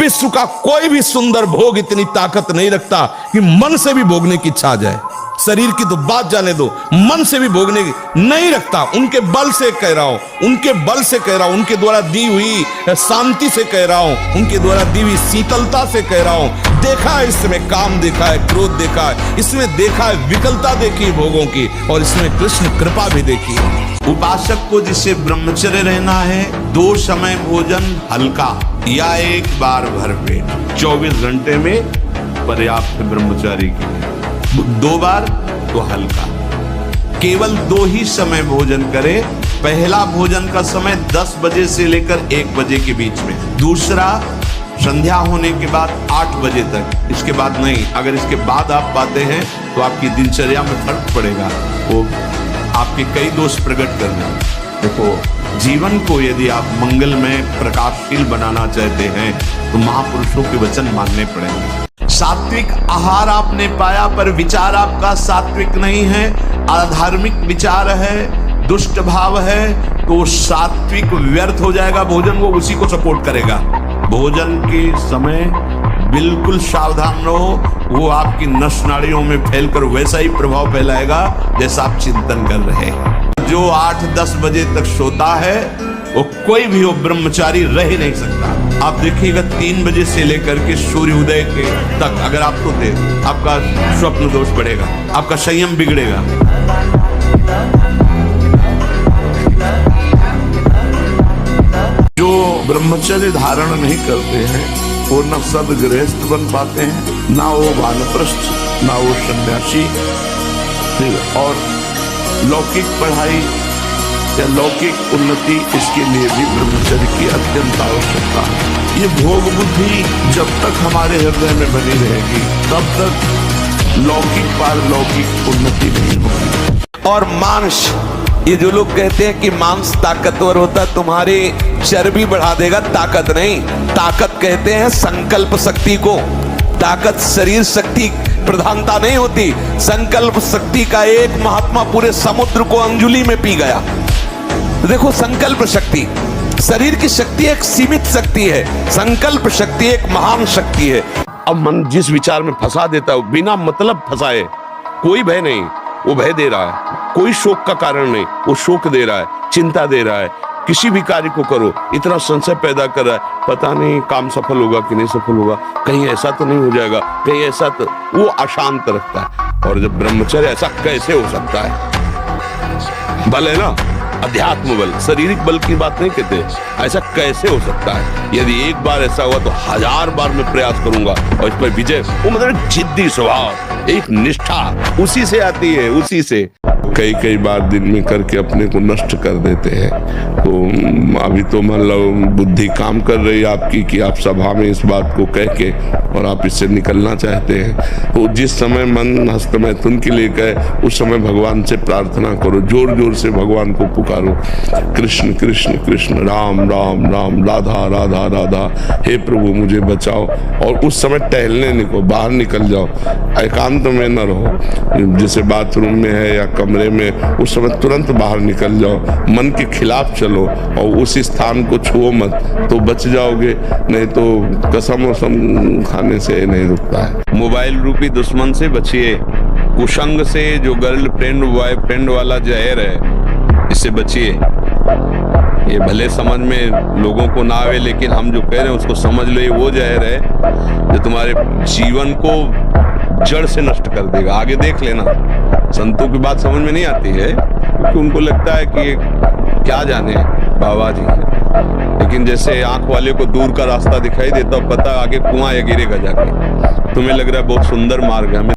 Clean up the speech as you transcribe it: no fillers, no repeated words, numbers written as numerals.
विश्व का कोई भी सुंदर भोग इतनी ताकत नहीं रखता कि मन से भी भोगने की इच्छा आ जाए। शरीर की तो बात जाने दो, मन से भी भोगने की नहीं रखता। उनके बल से कह रहा हूं, उनके बल से कह रहा हूं, उनके द्वारा दी हुई शांति से कह रहा हूं, उनके द्वारा दी हुई शीतलता से कह रहा हूं। देखा है इसमें काम, देखा है क्रोध, देखा है इसमें, देखा है विकलता देखी भोगों की, और इसमें कृष्ण कृपा भी देखी है। उपासक को जिसे ब्रह्मचर्य रहना है, 2 समय भोजन हल्का या 1 बार भरपेट 24 घंटे में पर्याप्त ब्रह्मचारी के लिए, 2 बार तो हल्का। केवल 2 ही समय भोजन करे। पहला भोजन का समय 10 बजे से लेकर 1 बजे के बीच में, दूसरा संध्या होने के बाद 8 बजे तक, इसके बाद नहीं। अगर इसके बाद आप पाते हैं तो आपकी दिनचर्या में फर्क पड़ेगा, वो आपके कई दोष प्रकट करना। देखो, जीवन को यदि आप मंगलमय प्रकाशशील बनाना चाहते हैं तो महापुरुषों के वचन मानने पड़ेंगे। सात्विक आहार आपने पाया पर विचार आपका सात्विक नहीं है, अधार्मिक विचार है, दुष्ट भाव है, तो सात्विक व्यर्थ हो जाएगा भोजन, वो उसी को सपोर्ट करेगा। भोजन के समय बिल्कुल सावधान रहो, वो आपकी नस नाड़ियों में फैलकर वैसा ही प्रभाव फैलाएगा जैसा आप चिंतन कर रहे हैं। जो 8-10 बजे तक सोता है वो कोई भी हो ब्रह्मचारी रह ही नहीं सकता। आप देखिएगा 3 बजे से लेकर के सूर्योदय के तक अगर आप सोते, आपका स्वप्न दोष बढ़ेगा, आपका संयम बिगड़ेगा। जो ब्रह्मचर्य धारण नहीं करते हैं वो न सदगृहस्थ बन पाते हैं, ना वो वानप्रस्थ, ना वो सन्यासी। और लौकिक पढ़ाई या लौकिक उन्नति, इसके लिए भी ब्रह्मचर्य की अत्यंत आवश्यकता है। ये भोग बुद्धि जब तक हमारे हृदय में बनी रहेगी तब तक लौकिक पारलौकिक उन्नति नहीं होगी। और मांस, ये जो लोग कहते हैं कि मांस ताकतवर होता है, तुम्हारी चर्बी बढ़ा देगा, ताकत नहीं। ताकत कहते हैं संकल्प शक्ति को। ताकत शरीर शक्ति प्रधानता नहीं होती। संकल्प शक्ति का एक महात्मा पूरे समुद्र को अंजुली में पी गया। देखो, संकल्प शक्ति, शरीर की शक्ति एक सीमित शक्ति है, संकल्प शक्ति एक महान शक्ति है। अब मन जिस विचार में फंसा देता है, बिना मतलब फंसाए, कोई भय नहीं, वो भय दे रहा है। कोई शोक का कारण नहीं, वो शोक दे रहा है, चिंता दे रहा है। किसी भी कार्य को करो, इतना संशय पैदा कर रहा है, पता नहीं काम सफल होगा कि नहीं सफल होगा, कहीं ऐसा तो नहीं हो जाएगा, कहीं ऐसा तो, वो अशांत रखता है। और जब ब्रह्मचर्य, ऐसा कैसे हो सकता है? बल है ना, अध्यात्म बल, शारीरिक बल की बात नहीं कहते, ऐसा कैसे हो सकता है? यदि एक बार ऐसा हुआ तो 1000 बार मैं प्रयास करूंगा और इस पर विजय। वो मतलब जिद्दी स्वभाव, एक निष्ठा उसी से आती है, उसी से। कई बार दिन में करके अपने को नष्ट कर देते हैं। तो अभी तो मतलब बुद्धि काम कर रही है आपकी कि आप सभा में इस बात को कह के और आप इससे निकलना चाहते हैं। तो जिस समय मन हस्तमैथुन के लिए कहे, उस समय भगवान से प्रार्थना करो, जोर जोर से भगवान को पुकारो, कृष्ण कृष्ण कृष्ण, राम राम राम, राधा राधा राधा, हे प्रभु मुझे बचाओ। और उस समय टहलने निकलो, बाहर निकल जाओ, एकांत में न रहो। जैसे बाथरूम में है या कमरे में, उस समय तुरंत बाहर निकल जाओ, मन के खिलाफ चलो और उस स्थान को छुओ मत, तो बच जाओगे। नहीं तो कसम वसम खाने से नहीं रुकता है। मोबाइल रूपी दुश्मन से बचिए, कुसंग से, जो गर्लफ्रेंड बॉयफ्रेंड वाला जहर है, इससे बचिए। ये भले समझ में लोगों को ना आवे, लेकिन हम जो कह रहे हैं उसको समझ लो, ये वो जहर है जो तुम्हारे जीवन को जड़ से नष्ट कर देगा। आगे देख लेना। संतों की बात समझ में नहीं आती है क्योंकि उनको लगता है कि क्या जाने बाबा जी है, लेकिन जैसे आंख वाले को दूर का रास्ता दिखाई देता, पता आगे कुआं या गिरेगा जाके। तुम्हें लग रहा है बहुत सुंदर मार्ग है,